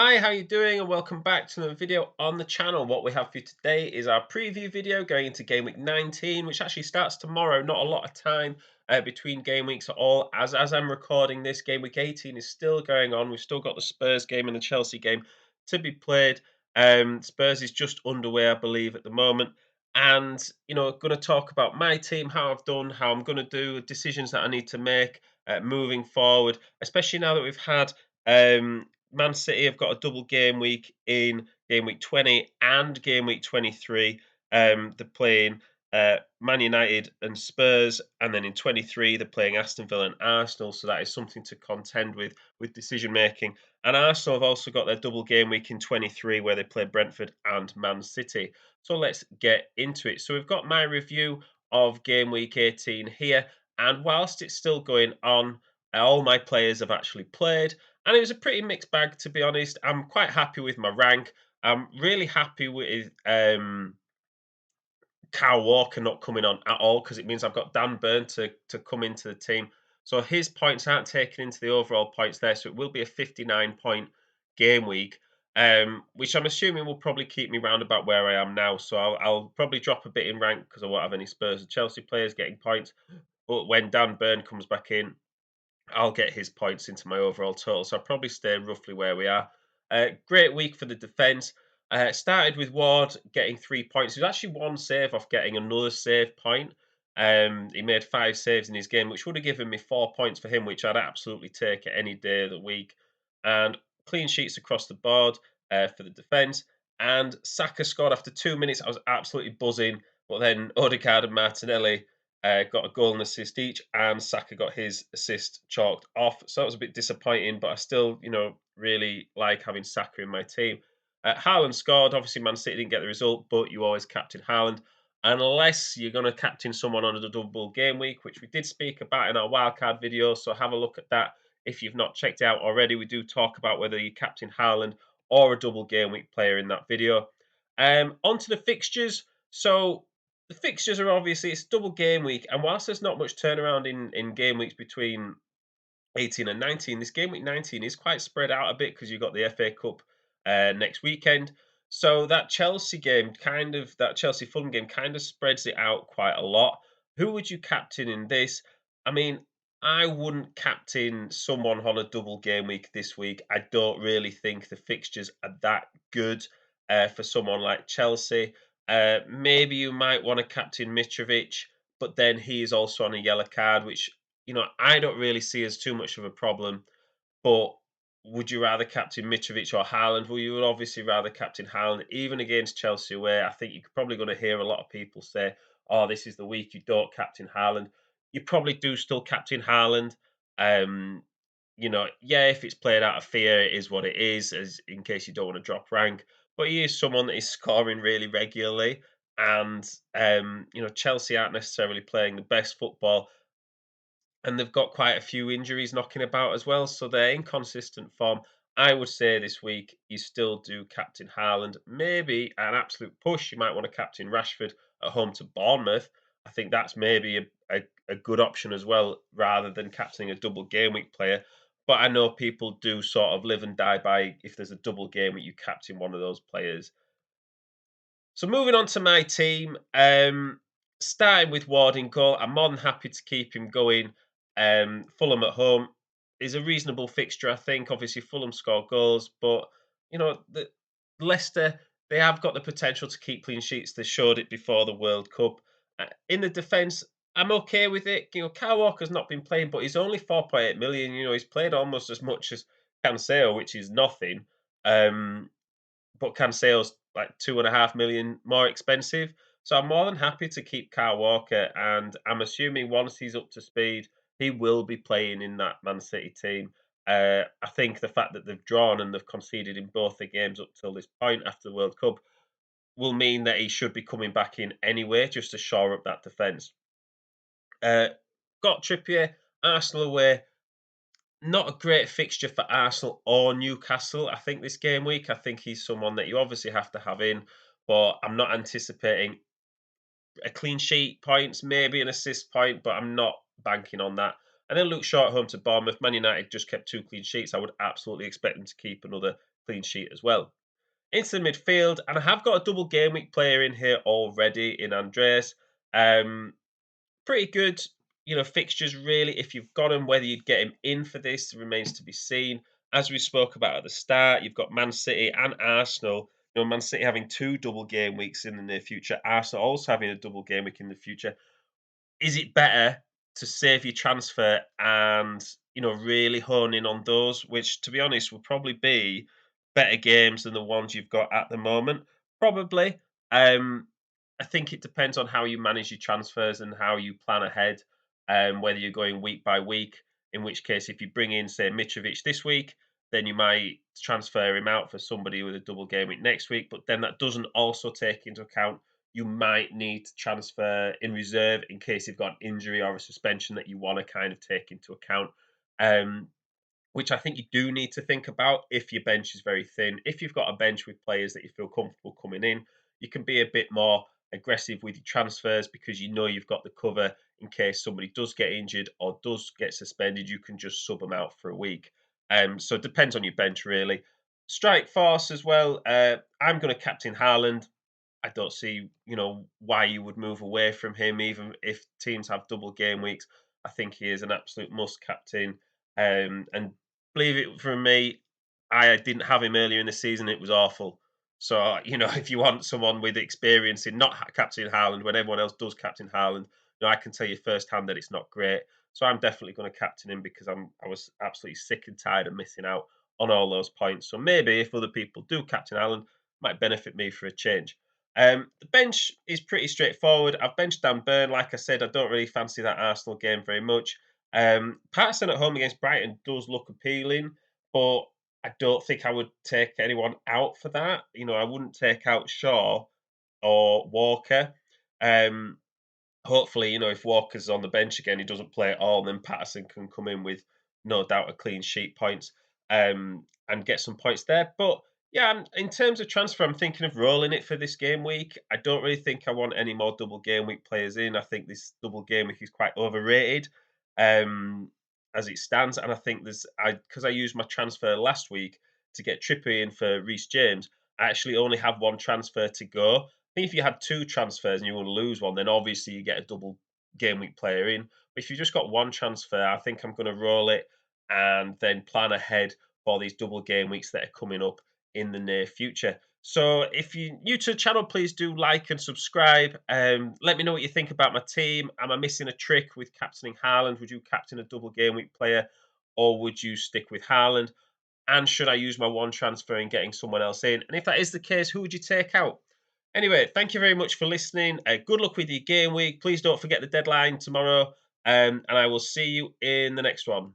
Hi, how you doing? And welcome back to another video on the channel. What we have for you today is our preview video going into Game Week 19, which actually starts tomorrow. Not a lot of time between game weeks at all. As I'm recording this, Game Week 18 is still going on. We've still got the Spurs game and the Chelsea game to be played. Spurs is just underway, I believe, at the moment. And going to talk about my team, how I've done, how I'm going to do, decisions that I need to make moving forward, especially now that we've had. Man City have got a double game week in game week 20 and game week 23. They're playing Man United and Spurs, and then in 23 they're playing Aston Villa and Arsenal. So that is something to contend with decision making. And Arsenal have also got their double game week in 23 where they play Brentford and Man City. So let's get into it. So we've got my review of game week 18 here, and whilst it's still going on, all my players have actually played. And it was a pretty mixed bag, to be honest. I'm quite happy with my rank. I'm really happy with Kyle Walker not coming on at all because it means I've got Dan Burn to come into the team. So his points aren't taken into the overall points there. So it will be a 59-point game week, which I'm assuming will probably keep me round about where I am now. So I'll probably drop a bit in rank because I won't have any Spurs or Chelsea players getting points. But when Dan Burn comes back in, I'll get his points into my overall total. So I'll probably stay roughly where we are. Great week for the defence. Started with Ward getting 3 points. He was actually one save off getting another save point. He made 5 saves in his game, which would have given me 4 points for him, which I'd absolutely take at any day of the week. And clean sheets across the board for the defence. And Saka scored after 2 minutes. I was absolutely buzzing. But then Odegaard and Martinelli got a goal and assist each, and Saka got his assist chalked off. So that was a bit disappointing, but I still, really like having Saka in my team. Haaland scored. Obviously, Man City didn't get the result, but you always captain Haaland. Unless you're going to captain someone on a double game week, which we did speak about in our wildcard video. So have a look at that if you've not checked out already. We do talk about whether you captain Haaland or a double game week player in that video. On to the fixtures. So the fixtures are obviously it's double game week, and whilst there's not much turnaround in game weeks between 18 and 19, this game week 19 is quite spread out a bit because you've got the FA Cup next weekend. So that Chelsea Fulham game kind of spreads it out quite a lot. Who would you captain in this? I mean, I wouldn't captain someone on a double game week this week. I don't really think the fixtures are that good for someone like Chelsea. Maybe you might want to captain Mitrovic, but then he is also on a yellow card, which I don't really see as too much of a problem. But would you rather captain Mitrovic or Haaland? Well, you would obviously rather captain Haaland, even against Chelsea, where I think you're probably going to hear a lot of people say, "Oh, this is the week you don't captain Haaland." You probably do still captain Haaland. Um, yeah, if it's played out of fear, it is what it is, as in case you don't want to drop rank. But he is someone that is scoring really regularly, and Chelsea aren't necessarily playing the best football, and they've got quite a few injuries knocking about as well, so they're inconsistent form. I would say this week you still do captain Haaland. Maybe an absolute push. You might want to captain Rashford at home to Bournemouth. I think that's maybe a good option as well, rather than captaining a double game week player. But I know people do sort of live and die by if there's a double game week, you captain one of those players. So moving on to my team, starting with Ward in goal, I'm more than happy to keep him going. Fulham at home is a reasonable fixture, I think. Obviously, Fulham score goals, but Leicester, they have got the potential to keep clean sheets. They showed it before the World Cup. In the defence, I'm okay with it. Kyle Walker's not been playing, but he's only 4.8 million. He's played almost as much as Cancelo, which is nothing. Um, but Cancelo's like 2.5 million more expensive. So I'm more than happy to keep Kyle Walker, and I'm assuming once he's up to speed, he will be playing in that Man City team. I think the fact that they've drawn and they've conceded in both the games up till this point after the World Cup will mean that he should be coming back in anyway, just to shore up that defence. Uh, got Trippier, Arsenal away. Not a great fixture for Arsenal or Newcastle, I think, this game week. I think he's someone that you obviously have to have in, but I'm not anticipating a clean sheet points, maybe an assist point, but I'm not banking on that. And then Luke Shaw at home to Bournemouth. Man United just kept 2 clean sheets. I would absolutely expect them to keep another clean sheet as well. Into the midfield, and I have got a double game week player in here already in Andreas. Um, Pretty good, fixtures really. If you've got him, whether you'd get him in for this remains to be seen. As we spoke about at the start, you've got Man City and Arsenal. Man City having 2 double game weeks in the near future. Arsenal also having a double game week in the future. Is it better to save your transfer and, really hone in on those, which, to be honest, will probably be better games than the ones you've got at the moment? Probably. Um, I think it depends on how you manage your transfers and how you plan ahead, whether you're going week by week, in which case, if you bring in, say, Mitrovic this week, then you might transfer him out for somebody with a double game week next week. But then that doesn't also take into account you might need to transfer in reserve in case you've got an injury or a suspension that you want to kind of take into account. Um, which I think you do need to think about if your bench is very thin. If you've got a bench with players that you feel comfortable coming in, you can be a bit more aggressive with your transfers because you know you've got the cover in case somebody does get injured or does get suspended. You can just sub them out for a week. So it depends on your bench, really. Strike force as well. I'm going to captain Haaland. I don't see, why you would move away from him, even if teams have double game weeks. I think he is an absolute must captain. And believe it from me, I didn't have him earlier in the season. It was awful. So, if you want someone with experience in not captaining Haaland when everyone else does captain Haaland, I can tell you firsthand that it's not great. So I'm definitely going to captain him because I was absolutely sick and tired of missing out on all those points. So maybe if other people do captain Haaland, might benefit me for a change. The bench is pretty straightforward. I've benched Dan Burn. Like I said, I don't really fancy that Arsenal game very much. Patterson at home against Brighton does look appealing, but I don't think I would take anyone out for that. I wouldn't take out Shaw or Walker. Um, Hopefully, if Walker's on the bench again, he doesn't play at all, and then Patterson can come in with no doubt a clean sheet points and get some points there. But yeah, in terms of transfer, I'm thinking of rolling it for this game week. I don't really think I want any more double game week players in. I think this double game week is quite overrated um, as it stands, and I think because I used my transfer last week to get Trippier in for Reece James. I actually only have one transfer to go. Think if you had 2 transfers and you want to lose one, then obviously you get a double game week player in. But if you've just got one transfer, I think I'm going to roll it and then plan ahead for these double game weeks that are coming up in the near future. So if you're new to the channel, please do like and subscribe. Let me know what you think about my team. Am I missing a trick with captaining Haaland? Would you captain a double game week player or would you stick with Haaland? And should I use my one transfer in getting someone else in? And if that is the case, who would you take out? Anyway, thank you very much for listening. Good luck with your game week. Please don't forget the deadline tomorrow. And I will see you in the next one.